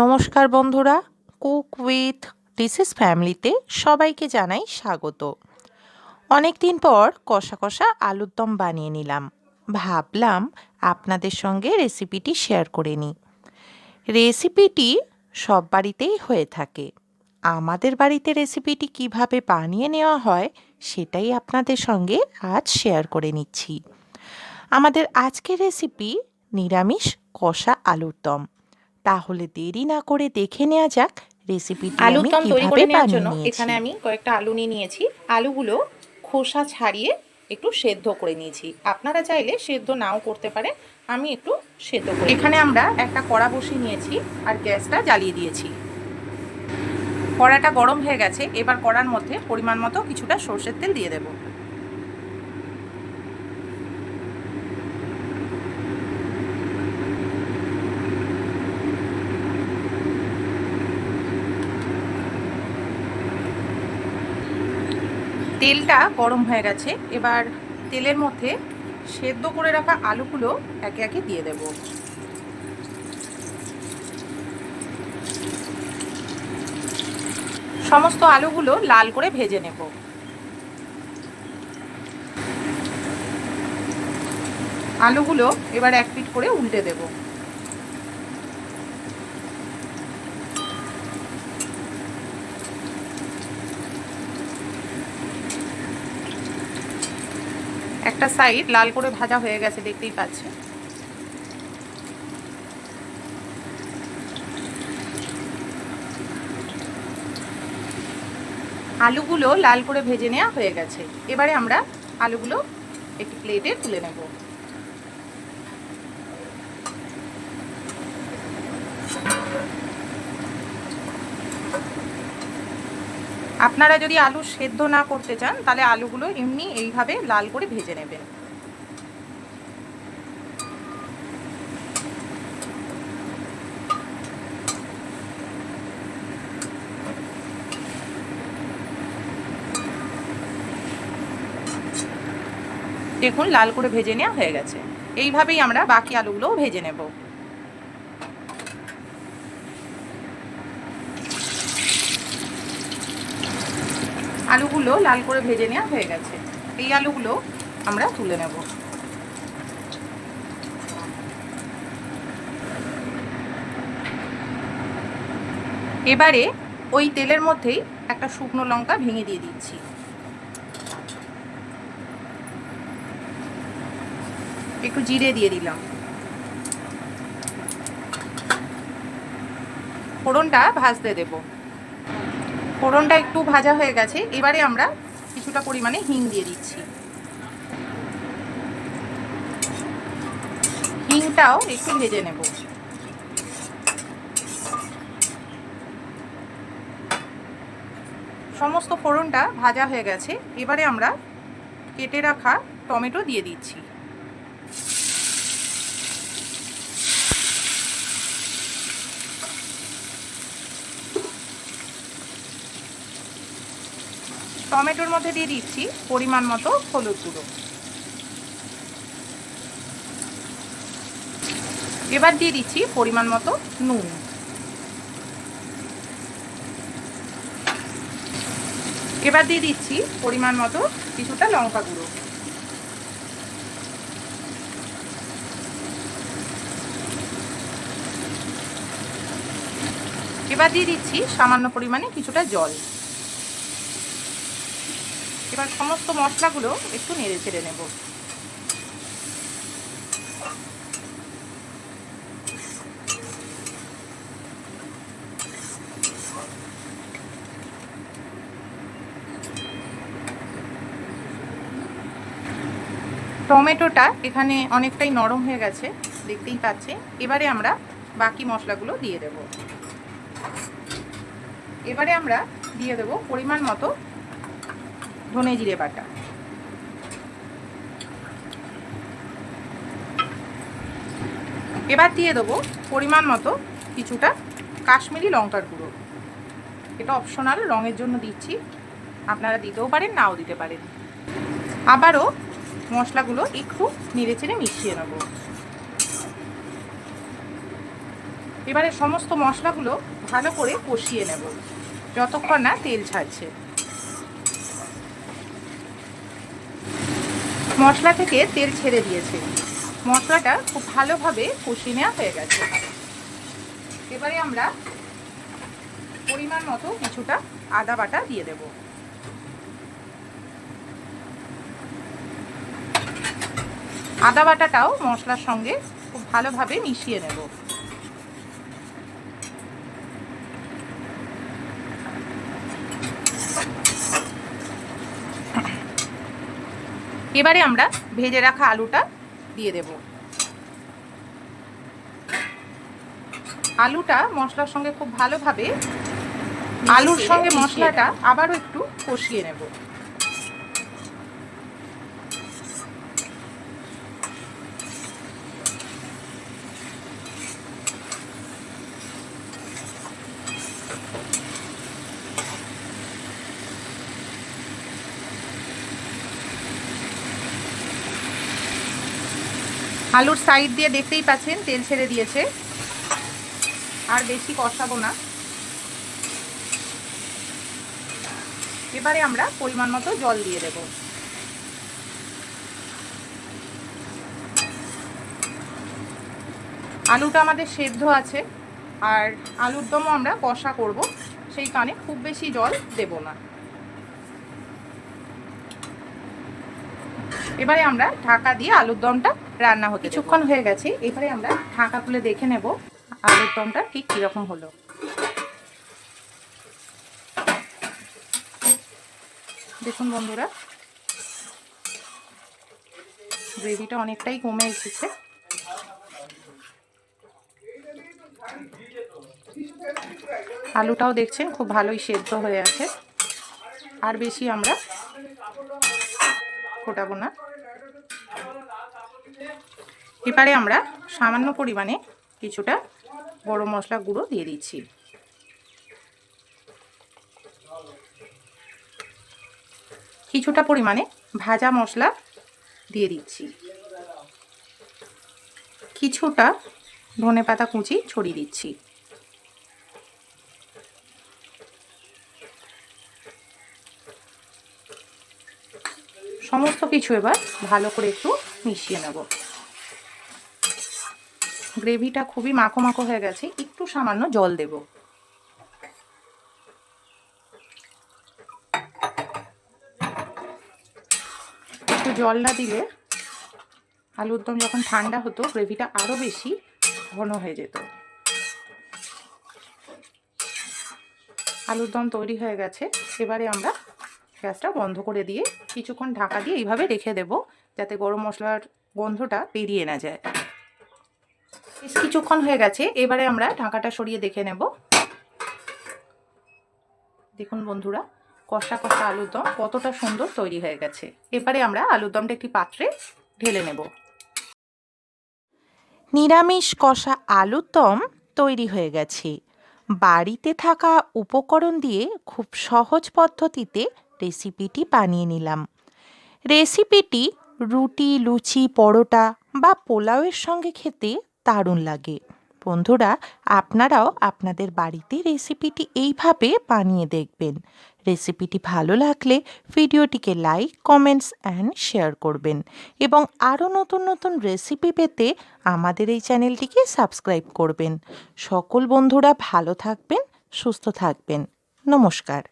নমস্কার বন্ধুরা, cook with ডিসিস ফ্যামিলিতে সবাইকে জানাই স্বাগত। অনেক দিন পর কষা কষা আলুর দম বানিয়ে নিলাম। ভাবলাম আপনাদের সঙ্গে রেসিপিটি শেয়ার করে নিই। রেসিপিটি সব বাড়িতেই হয়ে থাকে। আমাদের বাড়িতে রেসিপিটি কিভাবে বানিয়ে নেওয়া হয় সেটাই আপনাদের সঙ্গে আজ শেয়ার করে নিচ্ছি। আমাদের আজকের রেসিপি নিরামিষ কষা আলুর দম। তাহলে দেরি না করে দেখে নেওয়া যাক রেসিপিটি আলুর আমি দম তৈরি কিভাবে করে নেওয়ার বানিয়ে জন্য নিয়েছি। এখানে আমি কয়েকটা আলু নিয়ে নিয়েছি। আলুগুলো খোসা ছাড়িয়ে একটু সেদ্ধ করে নিয়েছি। আপনারা চাইলে সেদ্ধ নাও করতে পারেন, আমি একটু সেদ্ধ করে। এখানে আমরা একটা কড়া বসিয়ে নিয়েছি আর গ্যাসটা জ্বালিয়ে দিয়েছি। কড়াটা গরম হয়ে গেছে, এবার কড়ার মধ্যে পরিমাণ মতো কিছুটা সর্ষের তেল দিয়ে দেব। তেলটা গরম হয়ে গেছে, এবার তেলের মধ্যে সেদ্ধ করে রাখা আলুগুলো একে একে দিয়ে দেব। সমস্ত আলুগুলো লাল করে ভেজে নেব। আলুগুলো এবার এক পিঠ করে উল্টে দেব। একটা সাইড লাল করে ভাজা হয়ে গেছে, দেখতেই পাচ্ছেন। আলুগুলো লাল করে ভেজে নেওয়া হয়ে গেছে, এবারে আমরা আলুগুলো একটি প্লেটে তুলে নেব। আপনারা যদি আলু সেদ্ধ না করতে চান তাহলে আলুগুলো এমনি এইভাবে লাল করে ভেজে নেবেন। দেখুন লাল করে ভেজে নেওয়া হয়ে গেছে। এইভাবেই আমরা বাকি আলুগুলোও ভেজে নেব। আলুগুলো লাল করে ভেজে নেওয়া হয়ে গেছে, এই আলুগুলো আমরা তুলে নেব। এবারে ওই তেলের মধ্যেই একটা শুকনো লঙ্কা ভেঙে দিয়ে দিচ্ছি। একটু জিরে দিয়ে দিলাম। ফোড়নটা ভাজতে দেব। ফোড়নটা একটু ভাজা হয়ে গেছে, এবারে আমরা কিছুটা পরিমাণে হিং দিয়ে দিচ্ছি। হিংটাও একটু ভেজে নেব। সমস্ত ফোড়নটা ভাজা হয়ে গেছে, এবারে আমরা কেটে রাখা টমেটো দিয়ে দিচ্ছি। টমেটোর মধ্যে দিয়ে দিচ্ছি পরিমাণ মতো হলুদ গুঁড়ো। এবার দিয়ে দিচ্ছি পরিমাণ মতো নুন। এবার দিয়ে দিচ্ছি পরিমাণ মতো কিছুটা লঙ্কা গুঁড়ো। এবার দিয়ে দিচ্ছি সামান্য পরিমাণে কিছুটা জল। এবার সমস্ত মশলাগুলো একটু নেড়ে চেড়ে নেব। টমেটোটা এখানে অনেকটাই নরম হয়ে গেছে, দেখতেই পাচ্ছি। এবারে আমরা বাকি মশলাগুলো দিয়ে দেব। এবারে আমরা দিয়ে দেব পরিমাণ মতো ধনে জিরে বাটা। এবার দিয়ে দেবো পরিমাণ মতো কিছুটা কাশ্মীরি লঙ্কার গুঁড়ো। এটা অপশনাল, রঙের জন্য দিচ্ছি, আপনারা দিতেও পারেন নাও দিতে পারেন। আবারও মশলাগুলো একটু নেড়ে চেড়ে মিশিয়ে নেব। এবারে সমস্ত মশলাগুলো ভালো করে কষিয়ে নেব যতক্ষণ না তেল ছাড়ছে। মশলা থেকে তেল ছেড়ে দিয়েছে, মশলাটা খুব ভালোভাবে কষিয়ে নেওয়া হয়ে গেছে। এবারে আমরা পরিমাণ মতো কিছুটা আদা বাটা দিয়ে দেব। আদা বাটাটাও মশলার সঙ্গে খুব ভালোভাবে মিশিয়ে নেব। এবারে আমরা ভেজে রাখা আলুটা দিয়ে দেব। আলুটা মশলার সঙ্গে খুব ভালোভাবে, আলুর সঙ্গে মশলাটা আবারও একটু কষিয়ে নেব। আলুর সাইড দিয়ে দেখতেই পাচ্ছেন তেল ছেড়ে দিয়েছে, আর বেশি কষাবো না। এবারে আমরা পরিমাণ মতো জল দিয়ে দেব। আলুটা আমাদের সেদ্ধ আছে, আর আলুর দমও আমরা কষা করব, সেই কারণে খুব বেশি জল দেব না। এবারে আমরা ঢাকা দিয়ে আলুর দমটা রান্না হতে কিছুক্ষণ হয়ে গেছে। এবারে আমরা ঢাকা খুলে দেখে নেব আলুর দমটা ঠিক কীরকম হলো। দেখুন বন্ধুরা, গ্রেভিটা অনেকটাই কমে এসেছে। আলুটাও দেখছেন খুব ভালোই সেদ্ধ হয়ে আছে, আর বেশি আমরা ফোটাবো না। এবারে আমরা সামান্য পরিমাণে কিছুটা গরম মশলা গুঁড়ো দিয়ে দিচ্ছি। কিছুটা পরিমাণে ভাজা মশলা দিয়ে দিচ্ছি। কিছুটা ধনেপাতা কুচি ছড়িয়ে দিচ্ছি। সমস্ত কিছু এবার ভালো করে একটু মিশিয়ে নেব। গ্রেভিটা খুবই মাখো মাখো হয়ে গেছে, একটু সামান্য জল দেব। একটু জল না দিলে আলুর দম যখন ঠান্ডা হতো গ্রেভিটা আরও বেশি ঘন হয়ে যেত। আলুর দম তৈরি হয়ে গেছে। এবারে আমরা গ্যাসটা বন্ধ করে দিয়ে কিছুক্ষণ ঢাকা দিয়ে এইভাবে রেখে দেব, যাতে গরম মশলার গন্ধটা বেরিয়ে না যায়। বেশ কিছুক্ষণ হয়ে গেছে। এবারে আমরা ঢাকাটা সরিয়ে দেখে নেব। দেখুন বন্ধুরা, কষা কষা আলুর দম কতটা সুন্দর তৈরি হয়ে গেছে। এবারে আমরা আলুর দমটা একটি পাত্রে ঢেলে নেব। নিরামিষ কষা আলুর দম তৈরি হয়ে গেছে। বাড়িতে থাকা উপকরণ দিয়ে খুব সহজ পদ্ধতিতে রেসিপিটি বানিয়ে নিলাম। রেসিপিটি রুটি, লুচি, পরোটা বা পোলাওয়ের সঙ্গে খেতে দারুণ লাগে। বন্ধুরা, আপনারাও আপনাদের বাড়িতে রেসিপিটি এইভাবে বানিয়ে দেখবেন। রেসিপিটি ভালো লাগলে ভিডিওটিকে লাইক, কমেন্টস অ্যান্ড শেয়ার করবেন, এবং আরও নতুন নতুন রেসিপি পেতে আমাদের এই চ্যানেলটিকে সাবস্ক্রাইব করবেন। সকল বন্ধুরা ভালো থাকবেন, সুস্থ থাকবেন। নমস্কার।